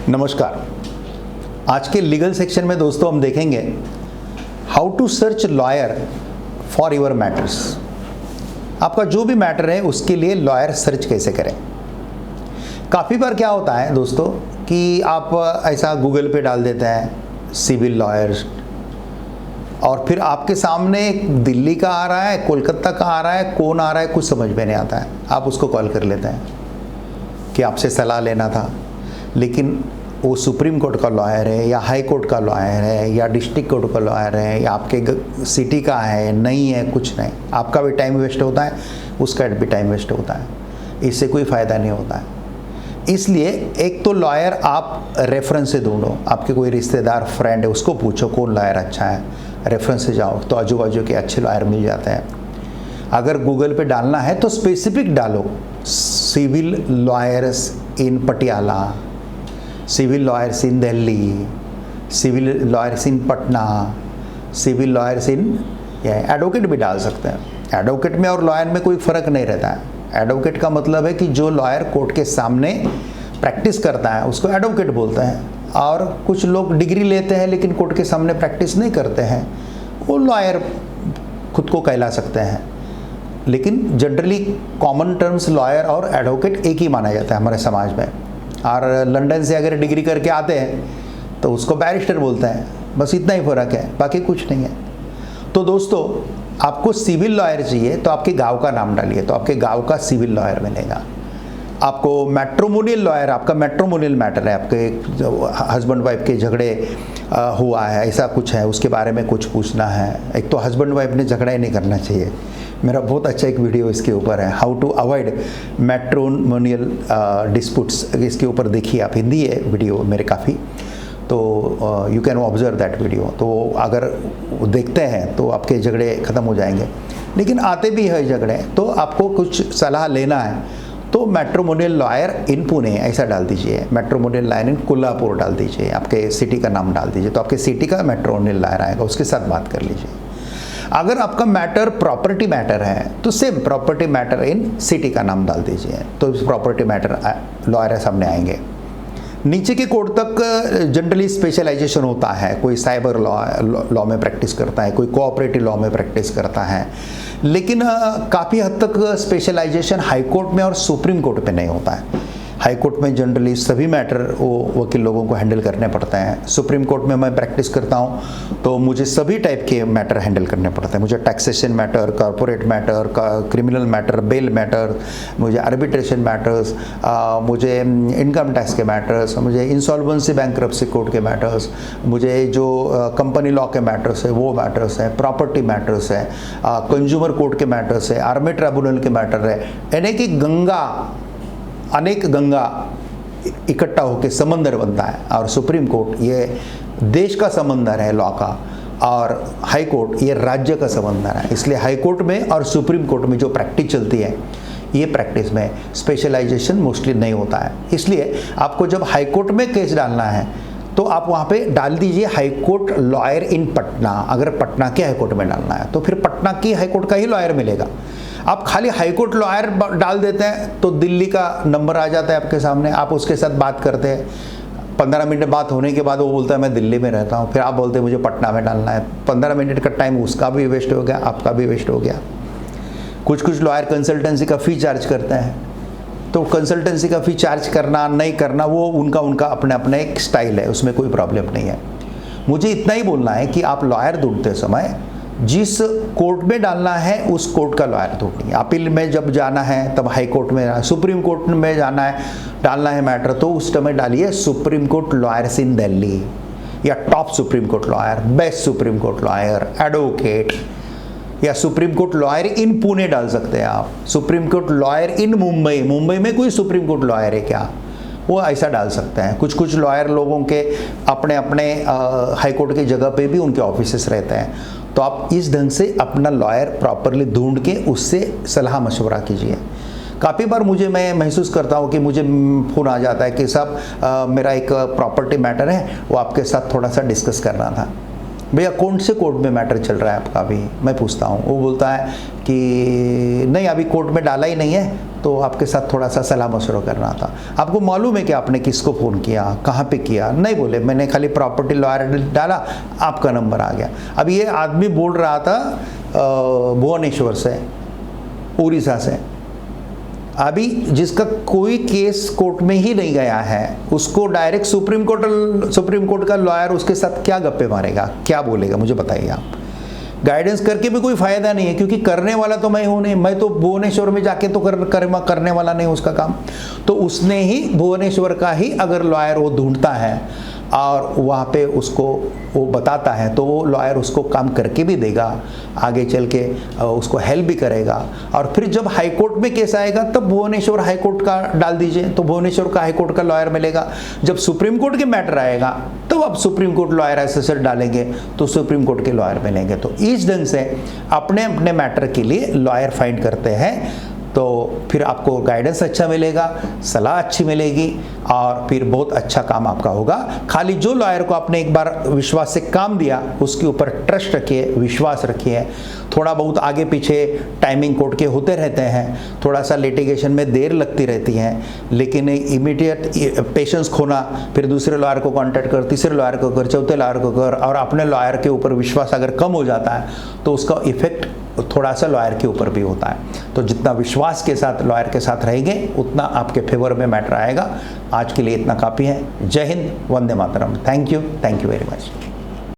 नमस्कार। आज के लीगल सेक्शन में दोस्तों हम देखेंगे how to search lawyer for your matters. आपका जो भी मैटर है उसके लिए लॉयर सर्च कैसे करें। काफ़ी बार क्या होता है दोस्तों कि आप ऐसा गूगल पे डाल देते हैं सिविल लॉयर्स, और फिर आपके सामने दिल्ली का आ रहा है, कोलकाता का आ रहा है, कौन आ रहा है कुछ समझ में नहीं आता है। आप उसको कॉल कर लेते हैं कि आपसे सलाह लेना था, लेकिन वो सुप्रीम कोर्ट का लॉयर है या हाई कोर्ट का लॉयर है या डिस्ट्रिक्ट कोर्ट का लॉयर है या आपके सिटी का है, नहीं है, कुछ नहीं। आपका भी टाइम वेस्ट होता है, उसका भी टाइम वेस्ट होता है, इससे कोई फ़ायदा नहीं होता है। इसलिए एक तो लॉयर आप रेफरेंस से ढूंढो। आपके कोई रिश्तेदार फ्रेंड है उसको पूछो कौन लॉयर अच्छा है, रेफरेंस से जाओ तो आजू बाजू के अच्छे लॉयर मिल जाते हैं। अगर गूगल पे डालना है तो स्पेसिफिक डालो, civil lawyers in Patiala, civil lawyers in Delhi, civil lawyers in Patna, civil lawyers in, advocate भी डाल सकते हैं। एडवोकेट में और लॉयर में कोई फ़र्क नहीं रहता है। एडवोकेट का मतलब है कि जो लॉयर कोर्ट के सामने प्रैक्टिस करता है उसको एडवोकेट बोलते हैं। और कुछ लोग डिग्री लेते हैं लेकिन कोर्ट के सामने प्रैक्टिस नहीं करते हैं, वो लॉयर खुद को कहला सकते हैं। लेकिन जनरली कॉमन टर्म्स लॉयर और एडवोकेट एक ही माना जाता है हमारे समाज में। और लंदन से अगर डिग्री करके आते हैं तो उसको बैरिस्टर बोलते हैं, बस इतना ही फ़र्क है, बाकी कुछ नहीं है। तो दोस्तों आपको सिविल लॉयर चाहिए तो आपके गांव का नाम डालिए तो आपके गांव का सिविल लॉयर मिलेगा। आपको मैट्रिमोनियल लॉयर, आपका मैट्रिमोनियल मैटर है, आपके जो हस्बैंड वाइफ के झगड़े हुआ है, ऐसा कुछ है, उसके बारे में कुछ पूछना है। एक तो हस्बैंड वाइफ ने झगड़ा ही नहीं करना चाहिए। मेरा बहुत अच्छा एक वीडियो इसके ऊपर है, how to avoid matrimonial disputes, इसके ऊपर देखिए आप, हिंदी है वीडियो मेरे काफ़ी, तो you can observe that video. तो अगर देखते हैं तो आपके झगड़े ख़त्म हो जाएंगे। लेकिन आते भी है झगड़े तो आपको कुछ सलाह लेना है तो मैट्रिमोनियल लॉयर इन पुणे ऐसा डाल दीजिए, मैट्रिमोनियल लॉयर इन कोल्हापुर डाल दीजिए, आपके सिटी का नाम डाल दीजिए तो आपके सिटी का मैट्रिमोनियल लॉयर आएगा, उसके साथ बात कर लीजिए। अगर आपका मैटर प्रॉपर्टी मैटर है तो same property matter in city का नाम डाल दीजिए तो प्रॉपर्टी मैटर लॉयर सामने आएंगे। नीचे के कोर्ट तक जनरली स्पेशलाइजेशन होता है, कोई साइबर लॉ में प्रैक्टिस करता है, कोई कोऑपरेटिव लॉ में प्रैक्टिस करता है, लेकिन काफ़ी हद तक स्पेशलाइजेशन हाई कोर्ट में और सुप्रीम कोर्ट में नहीं होता है। हाई कोर्ट में जनरली सभी मैटर वो वकील लोगों को हैंडल करने पड़ते हैं। सुप्रीम कोर्ट में मैं प्रैक्टिस करता हूँ तो मुझे सभी टाइप के मैटर हैंडल करने पड़ते हैं। मुझे taxation matter, corporate matter, criminal matter, bail matter, मुझे आर्बिट्रेशन मैटर्स, मुझे इनकम टैक्स के मैटर्स, मुझे इंसॉल्वेंसी बैंक्रप्सी कोर्ट के मैटर्स, मुझे जो कंपनी लॉ के मैटर्स है वो मैटर्स हैं, प्रॉपर्टी मैटर्स है, कंज्यूमर कोर्ट के मैटर्स है, आर्मी ट्रिब्यूनल के मैटर है। यानी कि अनेक गंगा इकट्ठा होकर समंदर बनता है। और सुप्रीम कोर्ट ये देश का समंदर है लॉ का, और हाई कोर्ट ये राज्य का समंदर है। इसलिए हाई कोर्ट में और सुप्रीम कोर्ट में जो प्रैक्टिस चलती है, ये प्रैक्टिस में स्पेशलाइजेशन मोस्टली नहीं होता है। इसलिए आपको जब हाई कोर्ट में केस डालना है तो आप वहाँ पे डाल दीजिए हाई कोर्ट लॉयर इन पटना। अगर पटना के हाई कोर्ट में डालना है तो फिर पटना की हाई कोर्ट का ही लॉयर मिलेगा। आप खाली हाई कोर्ट लॉयर डाल देते हैं तो दिल्ली का नंबर आ जाता है आपके सामने, आप उसके साथ बात करते हैं। 15 मिनट बात होने के बाद वो बोलता है मैं दिल्ली में रहता हूँ, फिर आप बोलते हैं मुझे पटना में डालना है। 15 मिनट का टाइम उसका भी वेस्ट हो गया, आपका भी वेस्ट हो गया। कुछ लॉयर कंसल्टेंसी का फ़ी चार्ज करते हैं, तो कंसल्टेंसी का फ़ी चार्ज करना नहीं करना वो उनका अपना एक स्टाइल है, उसमें कोई प्रॉब्लम नहीं है। मुझे इतना ही बोलना है कि आप लॉयर ढूंढते समय जिस कोर्ट में डालना है उस कोर्ट का लॉयर ढूंढिए। अपील में जब जाना है तब हाई कोर्ट में, सुप्रीम कोर्ट में जाना है, डालना है मैटर तो उस समय डालिए supreme court lawyers in Delhi, या top supreme court lawyer, best supreme court lawyer, advocate, या supreme court lawyer in Pune डाल सकते हैं आप। Supreme court lawyer in Mumbai में कोई सुप्रीम कोर्ट लॉयर है क्या, वो ऐसा डाल सकते हैं। कुछ लॉयर लोगों के अपने हाई कोर्ट की जगह पे भी उनके ऑफिसेस रहते हैं, तो आप इस ढंग से अपना लॉयर प्रॉपरली ढूंढ के उससे सलाह मशवरा कीजिए। काफ़ी बार मैं महसूस करता हूँ कि मुझे फ़ोन आ जाता है कि साहब मेरा एक प्रॉपर्टी मैटर है, वो आपके साथ थोड़ा सा डिस्कस करना था। भैया कौन से कोर्ट में मैटर चल रहा है आपका? अभी मैं पूछता हूँ, वो बोलता है कि नहीं अभी कोर्ट में डाला ही नहीं है, तो आपके साथ थोड़ा सा सलाह मशवरा करना था। आपको मालूम है कि आपने किसको फ़ोन किया, कहाँ पे किया? नहीं बोले, मैंने खाली प्रॉपर्टी लॉयर डाला, आपका नंबर आ गया। अब ये आदमी बोल रहा था भुवनेश्वर से, उड़ीसा से। अभी जिसका कोई केस कोर्ट में ही नहीं गया है, उसको डायरेक्ट सुप्रीम कोर्ट का लॉयर उसके साथ क्या गप्पे मारेगा, क्या बोलेगा, मुझे बताइए आप। गाइडेंस करके भी कोई फ़ायदा नहीं है, क्योंकि करने वाला तो मैं हूँ नहीं, मैं तो भुवनेश्वर में जाके तो करने वाला नहीं उसका काम। तो उसने ही भुवनेश्वर का ही अगर लॉयर वो ढूंढता है और वहाँ पे उसको वो बताता है, तो वो लॉयर उसको काम करके भी देगा, आगे चल के उसको हेल्प भी करेगा। और फिर जब हाई कोर्ट में केस आएगा तब भुवनेश्वर हाई कोर्ट का डाल दीजिए, तो भुवनेश्वर का हाई कोर्ट का लॉयर मिलेगा। जब सुप्रीम कोर्ट के मैटर आएगा तब आप सुप्रीम कोर्ट लॉयर एसएसएल डालेंगे तो सुप्रीम कोर्ट के लॉयर मिलेंगे। तो इस ढंग से अपने अपने मैटर के लिए लॉयर फाइंड करते हैं, तो फिर आपको गाइडेंस अच्छा मिलेगा, सलाह अच्छी मिलेगी और फिर बहुत अच्छा काम आपका होगा। खाली जो लॉयर को आपने एक बार विश्वास से काम दिया उसके ऊपर ट्रस्ट रखिए, विश्वास रखिए। थोड़ा बहुत आगे पीछे टाइमिंग कोर्ट के होते रहते हैं, थोड़ा सा लिटिगेशन में देर लगती रहती है, लेकिन इमीडिएट पेशेंस खोना, फिर दूसरे लॉयर को कांटेक्ट कर, तीसरे लॉयर को कर, चौथे लॉयर को कर, और अपने लॉयर के ऊपर विश्वास अगर कम हो जाता है तो उसका इफेक्ट थोड़ा सा लॉयर के ऊपर भी होता है। तो जितना विश्वास के साथ लॉयर के साथ रहेंगे उतना आपके फेवर में मैटर आएगा। आज के लिए इतना काफ़ी है। जय हिंद, वंदे मातरम। Thank you very much.